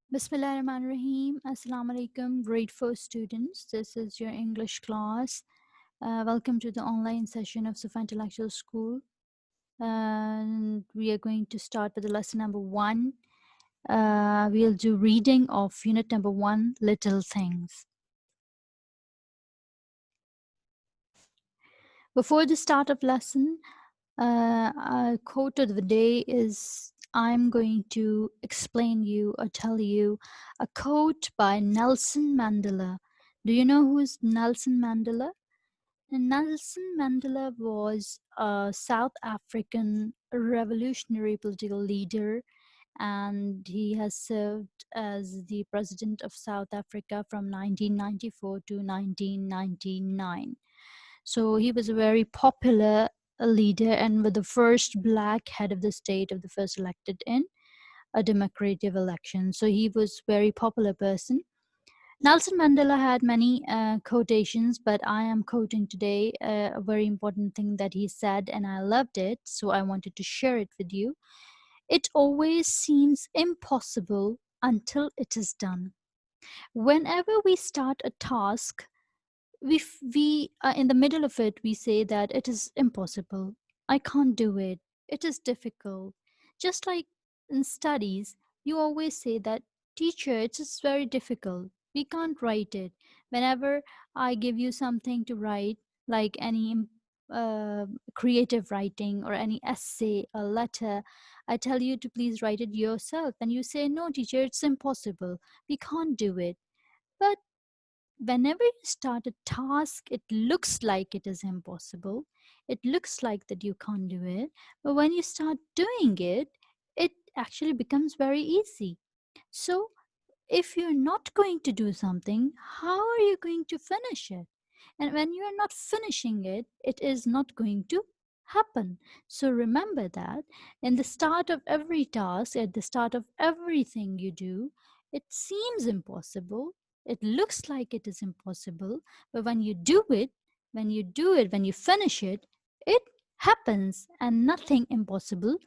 Bismillahirrahmanirrahim. Assalamu alaikum, grade 4 students. This is your English class. Welcome to the online session of Sufa Intellectual School. And we are going to start with the lesson number 1. We'll do reading of unit number 1, Little Things. Before the start of lesson, our quote of the day is I'm going to explain you or tell you a quote by Nelson Mandela. Do you know who is Nelson Mandela? And Nelson Mandela was a South African revolutionary political leader, and he has served as the president of South Africa from 1994 to 1999. So he was a very popular leader and was the first black head of the state, of the first elected in a democratic election. So he was very popular person. Nelson Mandela had many quotations, but I am quoting today a very important thing that he said, and I loved it, so I wanted to share it with you. It always seems impossible until it is done. Whenever we start a task, we in the middle of it, we say that it is impossible. I can't do it. It is difficult. Just like in studies, you always say that, teacher, it is very difficult. We can't write it. Whenever I give you something to write, like any creative writing or any essay, a letter, I tell you to please write it yourself. And you say, no, teacher, it's impossible. We can't do it. But whenever you start a task, it looks like it is impossible. It looks like that you can't do it. But when you start doing it, it actually becomes very easy. So if you're not going to do something, how are you going to finish it? And when you are not finishing it, it is not going to happen. So remember that in the start of every task, at the start of everything you do, it seems impossible. It looks like it is impossible. But when you do it, when you finish it, it happens and nothing impossible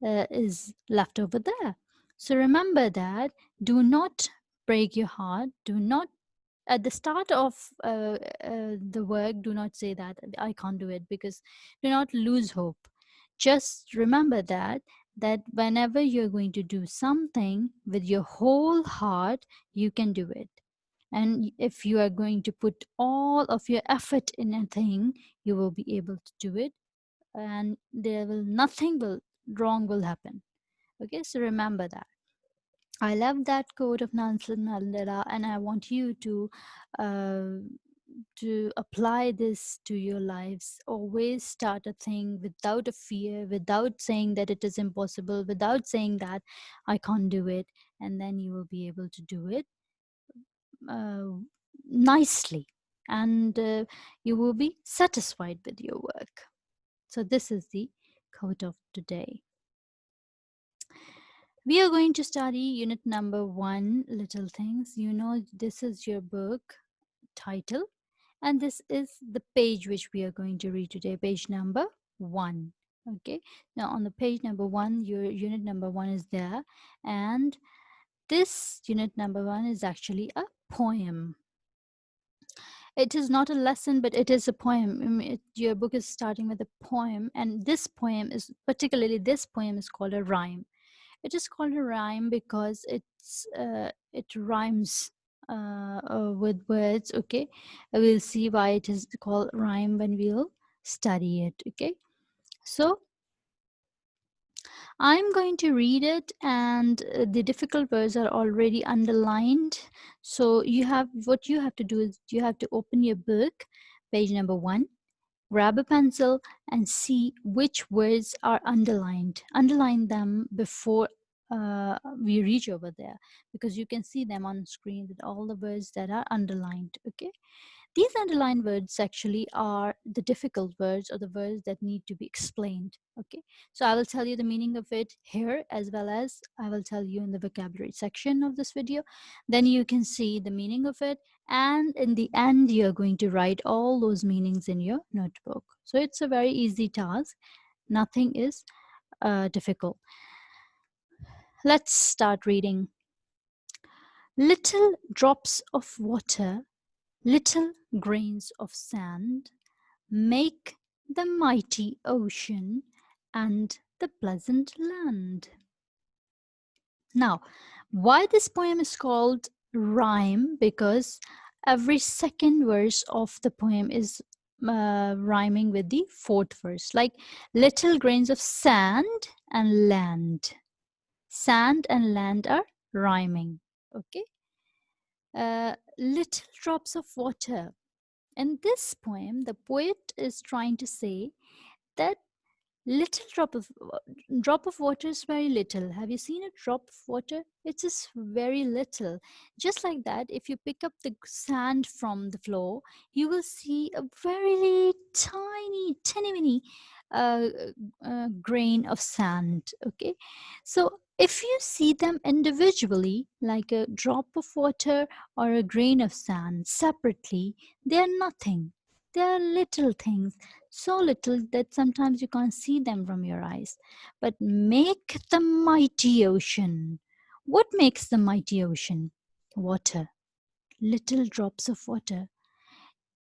is left over there. So remember that. Do not break your heart. Do not, at the start of the work, do not say that I can't do it, because do not lose hope. Just remember that whenever you're going to do something with your whole heart, you can do it. And if you are going to put all of your effort in a thing, you will be able to do it, and there will nothing will wrong will happen. Okay, so remember that. I love that quote of Nelson Mandela, and I want you uh, to apply this to your lives. Always start a thing without a fear, without saying that it is impossible, without saying that I can't do it, and then you will be able to do it uh, nicely, and you will be satisfied with your work. So this is the quote of today. We are going to study unit number 1, Little Things. You know, this is your book title, and this is the page which we are going to read today, page number 1. Okay, now on the page number 1, your unit number 1 is there, and this unit number 1 is actually a poem. It is not a lesson, but it is a poem. Your book is starting with a poem, and this poem is called a rhyme. It is called a rhyme because it rhymes with words. Okay, we'll see why it is called rhyme when we'll study it. Okay, so I'm going to read it, and the difficult words are already underlined. So what you have to do is you have to open your book, page number 1, grab a pencil and see which words are underlined. Underline them before we reach over there, because you can see them on screen with all the words that are underlined. Okay, these underlined words actually are the difficult words, or the words that need to be explained. Okay, so I will tell you the meaning of it here, as well as I will tell you in the vocabulary section of this video. Then you can see the meaning of it, and in the end you're going to write all those meanings in your notebook. So it's a very easy task. Nothing is difficult. Let's start reading. Little drops of water, little grains of sand make the mighty ocean and the pleasant land. Now, why this poem is called rhyme? Because every second verse of the poem is rhyming with the fourth verse, like little grains of sand and land. Sand and land are rhyming. Okay. Little drops of water. In this poem, the poet is trying to say that little drop of water is very little. Have you seen a drop of water? It's just very little. Just like that, if you pick up the sand from the floor, you will see a very tiny, tiny, mini uh, grain of sand. Okay, so if you see them individually, like a drop of water or a grain of sand separately, they are nothing. They are little things, so little that sometimes you can't see them from your eyes. But make the mighty ocean. What makes the mighty ocean? Water. Little drops of water.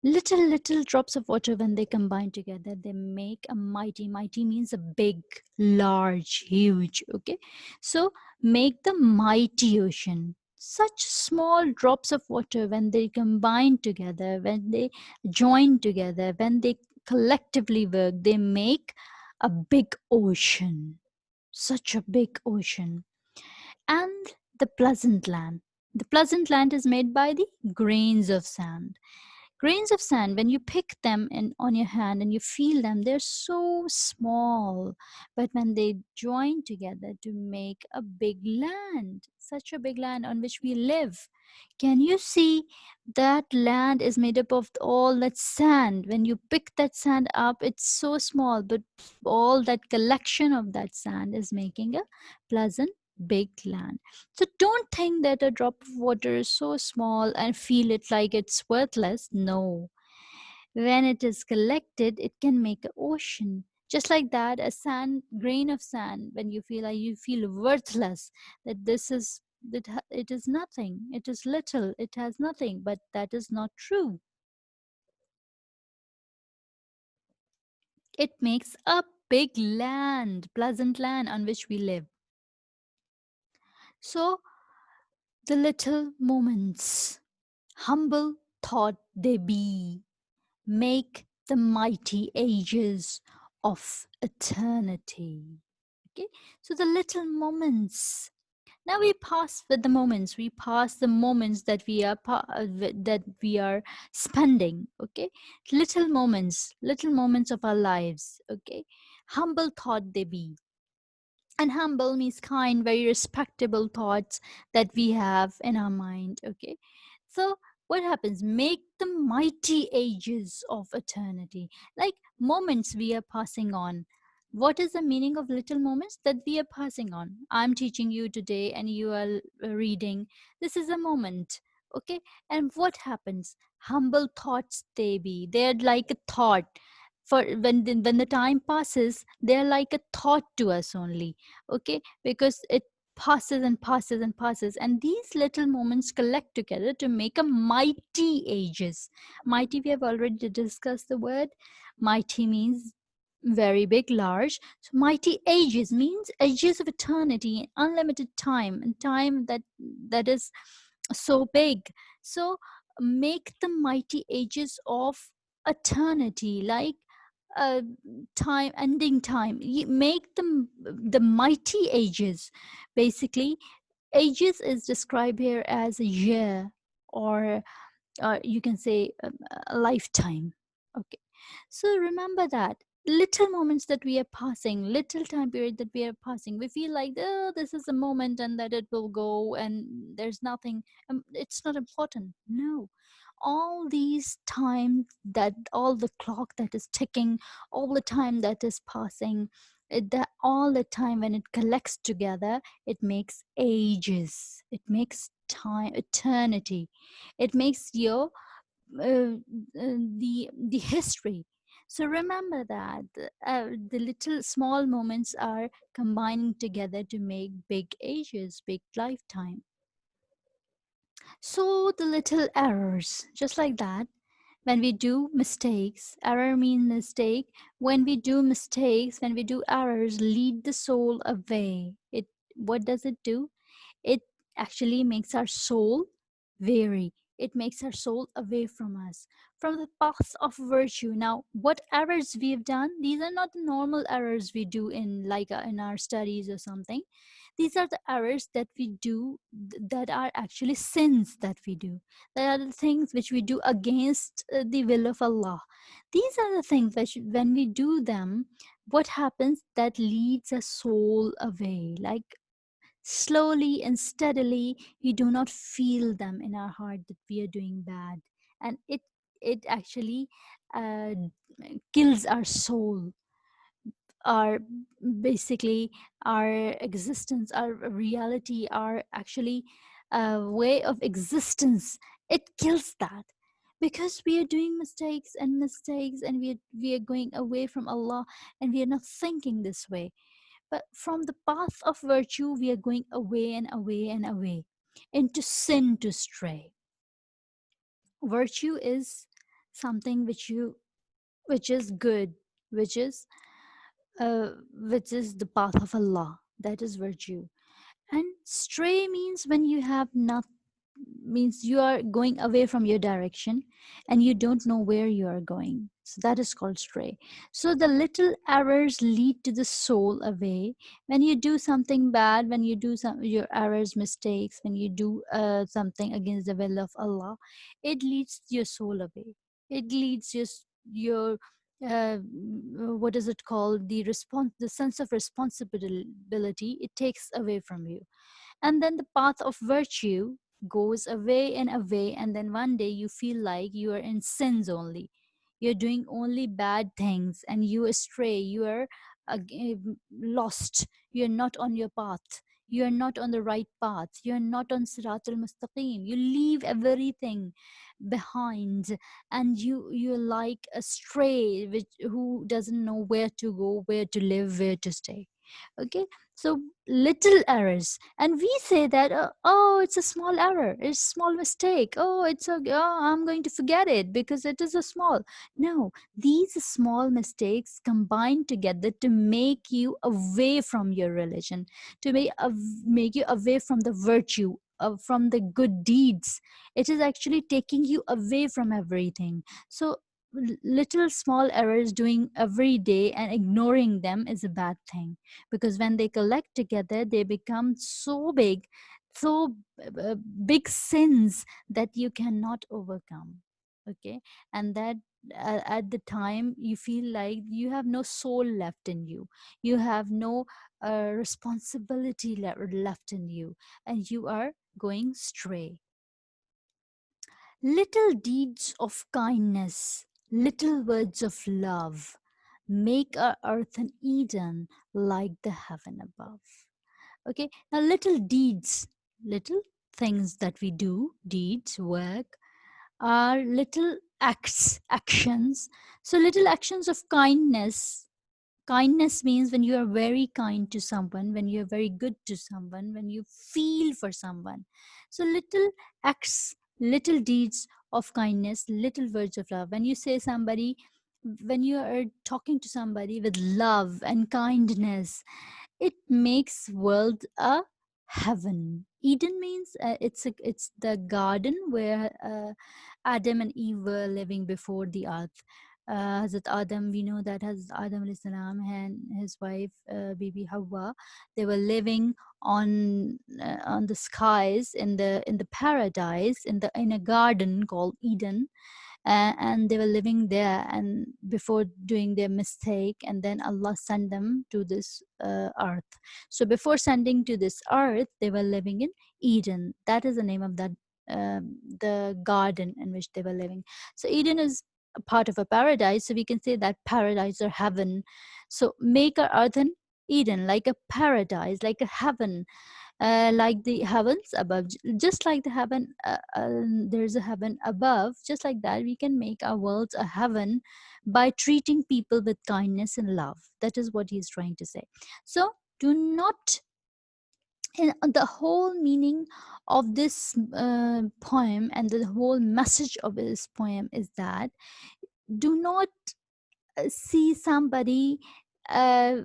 Little drops of water, when they combine together, they make a mighty. Mighty means a big, large, huge. Okay, so make the mighty ocean. Such small drops of water, when they combine together, when they join together, when they collectively work, they make a big ocean. Such a big ocean. And the pleasant land. The pleasant land is made by the grains of sand. Grains of sand, when you pick them on your hand and you feel them, they're so small. But when they join together to make a big land, such a big land on which we live, can you see that land is made up of all that sand? When you pick that sand up, it's so small, but all that collection of that sand is making a pleasant big land. So don't think that a drop of water is so small and feel it like it's worthless. No. When it is collected, it can make an ocean. Just like that, a sand grain of sand, when you feel like you feel worthless, that this is it is nothing, it is little, it has nothing, but that is not true. It makes a big land, pleasant land on which we live. So the little moments, humble thought they be, make the mighty ages of eternity. Okay, so the little moments. Now we pass with the moments. We pass the moments that that we are spending. Okay, little moments of our lives. Okay, humble thought they be, and humble means kind, very respectable thoughts that we have in our mind. Okay, so what happens? Make the mighty ages of eternity, like moments we are passing on. What is the meaning of little moments that we are passing on? I'm teaching you today and you are reading. This is a moment. Okay, and what happens? Humble thoughts they be, they're like a thought. For when the time passes, they're like a thought to us only. Okay, because it passes and passes and passes, and these little moments collect together to make a mighty ages. Mighty, we have already discussed the word. Mighty means very big, large. So mighty ages means ages of eternity, unlimited time, and time that is so big. So make the mighty ages of eternity, like uh, time, ending time. You make them the mighty ages. Basically, ages is described here as a year, or you can say a lifetime. Okay, so remember that little moments that we are passing, little time period that we are passing, we feel like, oh, this is a moment and that it will go and there's nothing, it's not important. No, all these time, that all the clock that is ticking, all the time that is passing, that all the time, when it collects together, it makes ages, it makes time, eternity, it makes your the history. So remember that the little small moments are combining together to make big ages, big lifetime. So the little errors, just like that, when we do mistakes, error means mistake. When we do mistakes, when we do errors, lead the soul away. It, what does it do? It actually makes our soul weary. It makes our soul away from us, from the path of virtue. Now, what errors we have done, these are not the normal errors we do in, like, in our studies or something. These are the errors that we do, that are actually sins that we do. They are the things which we do against the will of Allah. These are the things which, when we do them, what happens, that leads a soul away, like slowly and steadily. We do not feel them in our heart that we are doing bad, and it actually uh, kills our soul, our, basically, our existence, our reality, our actually way of existence. It kills that, because we are doing mistakes and mistakes, and we are going away from Allah, and we are not thinking this way. But from the path of virtue, we are going away and away and away into sin, to stray. Virtue is something which is good, which is which is the path of Allah. That is virtue. And stray means when you have not, means you are going away from your direction, and you don't know where you are going. So that is called stray. So the little errors lead to the soul away. When you do something bad, when you do some your errors, mistakes, when you do something against the will of Allah, it leads your soul away. It leads your what is it called, the response, the sense of responsibility, it takes away from you. And then the path of virtue goes away and away, and then one day you feel like you are in sins only. You're doing only bad things, and you astray, you are lost. You're not on your path. You're not on the right path. You're not on Sirat al-Mustaqim. You leave everything behind, and you're like a stray which who doesn't know where to go, where to live, where to stay. Okay. So little errors, and we say that, oh, it's a small error, it's a small mistake, oh, it's okay, oh, I'm going to forget it because it is a small. No, these small mistakes combine together to make you away from your religion, to make you away from the virtue, from the good deeds. It is actually taking you away from everything. So little small errors doing every day and ignoring them is a bad thing, because when they collect together, they become so big, so big sins that you cannot overcome. Okay. And that at the time you feel like you have no soul left in you, you have no responsibility left in you, and you are going stray. Little deeds of kindness, little words of love, make our earth an Eden like the heaven above. Okay, now little deeds, little things that we do, deeds, work, are little acts, actions. So little actions of kindness. Kindness means when you are very kind to someone, when you are very good to someone, when you feel for someone. So little acts, little deeds of kindness, little words of love. When you say somebody, when you are talking to somebody with love and kindness, it makes world a heaven. Eden means it's the garden where Adam and Eve were living before the earth. Hazrat Adam, we know that Hazrat Adam alayhi salam and his wife Bibi Hawa, they were living on the skies in the paradise, in a garden called Eden, and they were living there, and before doing their mistake, and then Allah sent them to this earth. So before sending to this earth, they were living in Eden. That is the name of that, the garden in which they were living. So Eden is a part of a paradise, so we can say that paradise or heaven. So make our earth an Eden, like a paradise, like a heaven, like the heavens above. Just like the heaven, there's a heaven above, just like that we can make our world a heaven by treating people with kindness and love. That is what he's trying to say. So do not And the whole meaning of this poem and the whole message of this poem is that do not see somebody, uh,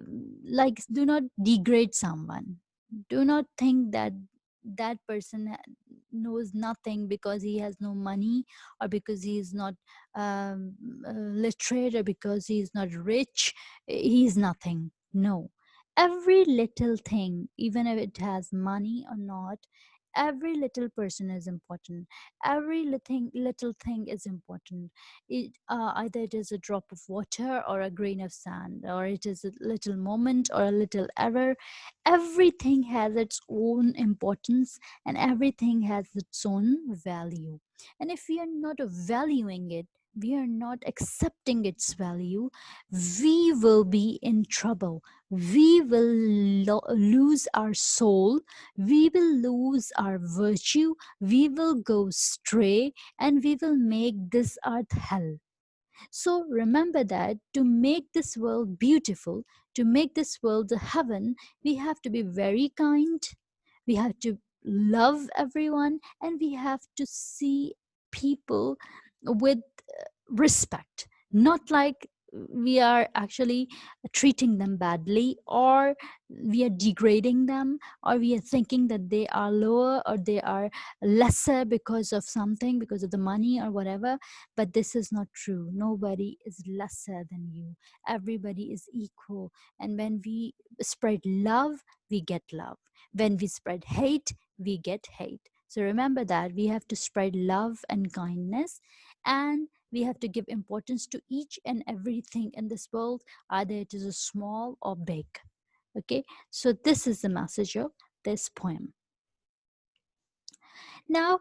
like, do not degrade someone. Do not think that that person knows nothing because he has no money, or because he is not literate, or because he is not rich. He is nothing. No, every little thing, even if it has money or not, every little person is important. Every little thing is important. Either it is a drop of water or a grain of sand, or it is a little moment or a little error. Everything has its own importance, and everything has its own value. And if we are not valuing it, we are not accepting its value, we will be in trouble. We will lose our soul, we will lose our virtue, we will go stray, and we will make this earth hell. So remember that to make this world beautiful, to make this world a heaven, we have to be very kind, we have to love everyone, and we have to see people with respect, not like we are actually treating them badly, or we are degrading them, or we are thinking that they are lower or they are lesser because of something, because of the money or whatever. But this is not true. Nobody is lesser than you, everybody is equal. And when we spread love, we get love. When we spread hate, we get hate. So remember that we have to spread love and kindness, and we have to give importance to each and everything in this world, either it is a small or big. Okay, so this is the message of this poem. Now,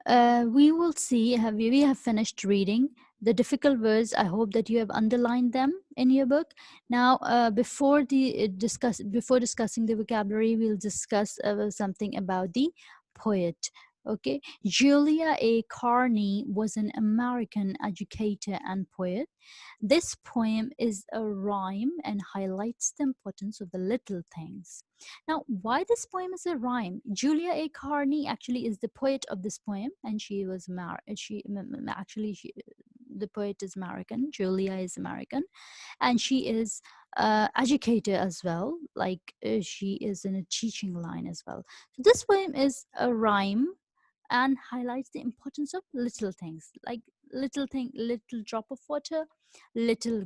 we will see, we have finished reading the difficult words. I hope that you have underlined them in your book. Now, before discussing the vocabulary, we'll discuss something about the poet. Okay, Julia A. Carney was an American educator and poet. This poem is a rhyme and highlights the importance of the little things. Now, why this poem is a rhyme? Julia A. Carney actually is the poet of this poem, and she was married. The poet is American. Julia is American, and she is educator as well. Like she is in a teaching line as well. So this poem is a rhyme and highlights the importance of little things, like little drop of water, little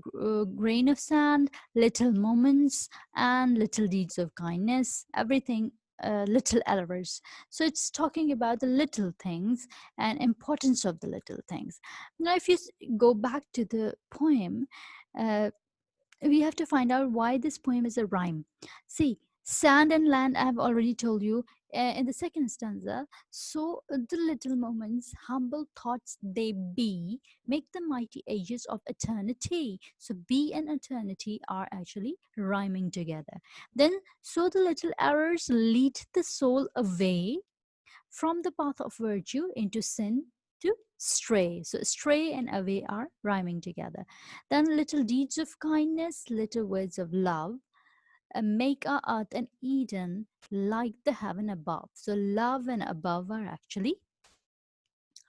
grain of sand, little moments, and little deeds of kindness, everything, little errors. So it's talking about the little things and importance of the little things. Now, if you go back to the poem, uh, we have to find out why this poem is a rhyme. See, sand and land, I have already told you in the second stanza. So the little moments, humble thoughts they be, make the mighty ages of eternity. So be and eternity are actually rhyming together. Then, so the little errors lead the soul away from the path of virtue into sin to stray. So stray and away are rhyming together. Then little deeds of kindness, little words of love, make our earth an Eden like the heaven above. So love and above are actually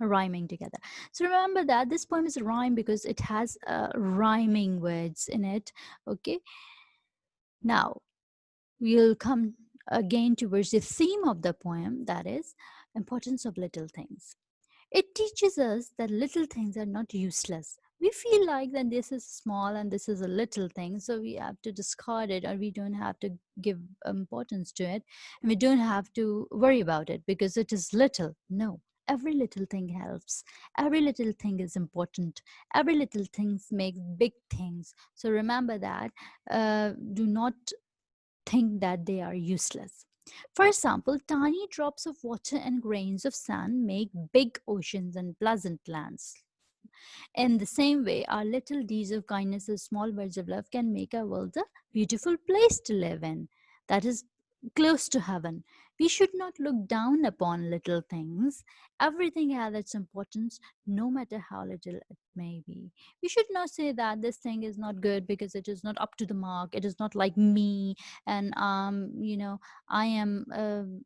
rhyming together. So remember that this poem is a rhyme because it has rhyming words in it. Okay. Now we'll come again towards the theme of the poem, that is importance of little things. It teaches us that little things are not useless. We feel like that this is small and this is a little thing, so we have to discard it, or we don't have to give importance to it, and we don't have to worry about it because it is little. No, every little thing helps. Every little thing is important. Every little things make big things. So remember that. Do not think that they are useless. For example, tiny drops of water and grains of sand make big oceans and pleasant lands. In the same way, our little deeds of kindness or small words of love can make our world a beautiful place to live in. That is close to heaven. We should not look down upon little things. Everything has its importance, no matter how little it may be. We should not say that this thing is not good because it is not up to the mark. It is not like me, and I am.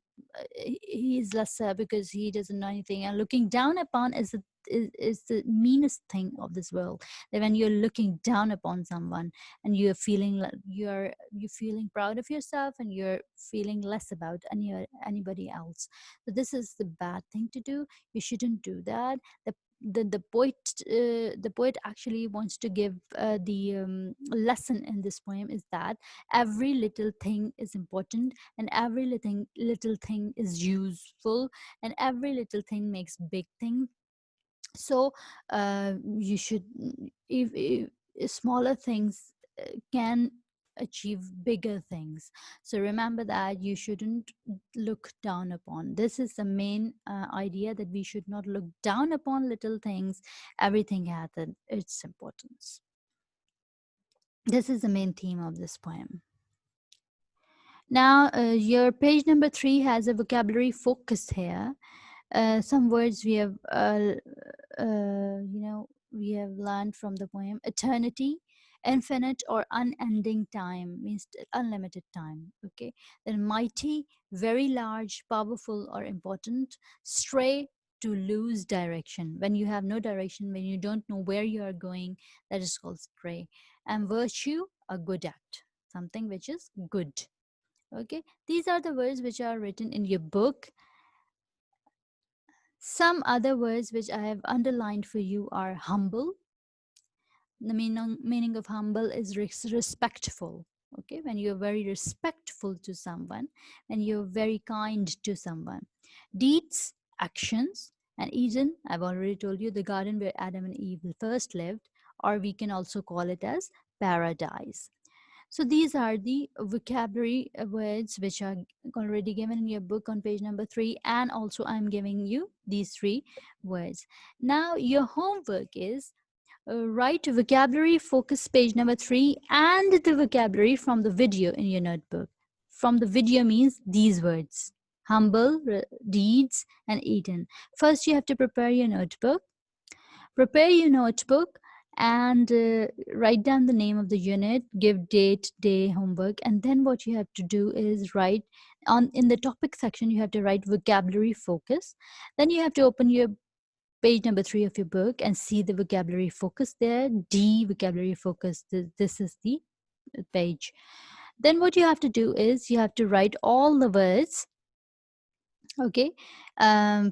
He is lesser because he doesn't know anything. And looking down upon is the meanest thing of this world. That when you're looking down upon someone and you're feeling like you're feeling proud of yourself and you're feeling less about anybody else, so this is the bad thing to do. You shouldn't do that. The poet actually wants to give the lesson in this poem is that every little thing is important, and every little thing is useful, and every little thing makes big things. So you should, if smaller things can achieve bigger things. So remember that you shouldn't look down upon. This is the main idea, that we should not look down upon little things. Everything has its importance. This is the main theme of this poem. Now your page number 3 has a vocabulary focus here. Some words we have we have learned from the poem. Eternity, infinite or unending time, means unlimited time. Okay. Then mighty, very large, powerful or important. Stray, to lose direction. When you have no direction, when you don't know where you are going, that is called stray. And virtue, a good act, something which is good. Okay, these are the words which are written in your book. Some other words which I have underlined for you are humble. The meaning of humble is respectful. Okay, when you're very respectful to someone, and you're very kind to someone. Deeds, actions. And Eden, I've already told you, the garden where Adam and Eve first lived, or we can also call it as paradise. So these are the vocabulary words which are already given in your book on page number 3, and also I'm giving you these 3 words. Now your homework is write vocabulary focus page number 3 and the vocabulary from the video in your notebook. From the video means these words: humble, deeds, and eaten. First you have to prepare your notebook. Prepare your notebook and write down the name of the unit, give date, day, homework, and then what you have to do is write on in the topic section. You have to write vocabulary focus. Then you have to open your page number 3 of your book and see the vocabulary focus there. D, vocabulary focus. This is the page. Then what you have to do is you have to write all the words. Okay.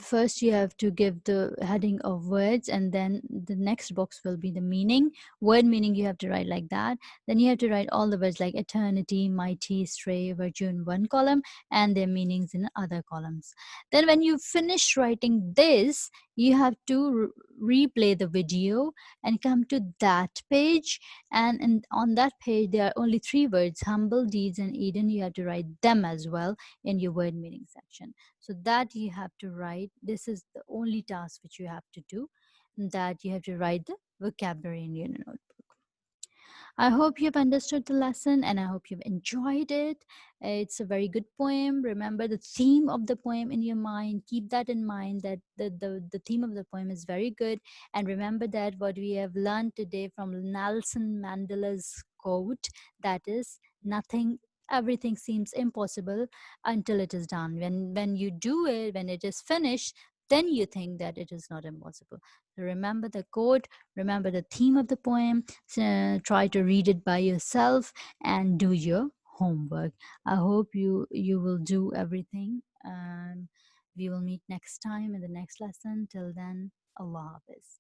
First you have to give the heading of words, and then the next box will be the meaning. Word meaning you have to write like that. Then you have to write all the words like eternity, mighty, stray, virtue in one column, and their meanings in other columns. Then when you finish writing this, you have to replay the video and come to that page, and on that page there are only 3 words: humble, deeds, and Eden. You have to write them as well in your word meaning section. So that you have to write. This is the only task which you have to do, that you have to write the vocabulary in your notebook. I hope you've understood the lesson, and I hope you've enjoyed it. It's a very good poem. Remember the theme of the poem in your mind. Keep that in mind, that the theme of the poem is very good. And remember that what we have learned today from Nelson Mandela's quote, that is, nothing, everything seems impossible until it is done. When you do it, when it is finished, then you think that it is not impossible. So remember the quote, remember the theme of the poem, try to read it by yourself and do your homework. I hope you will do everything. We will meet next time in the next lesson. Till then, Allah Hafiz.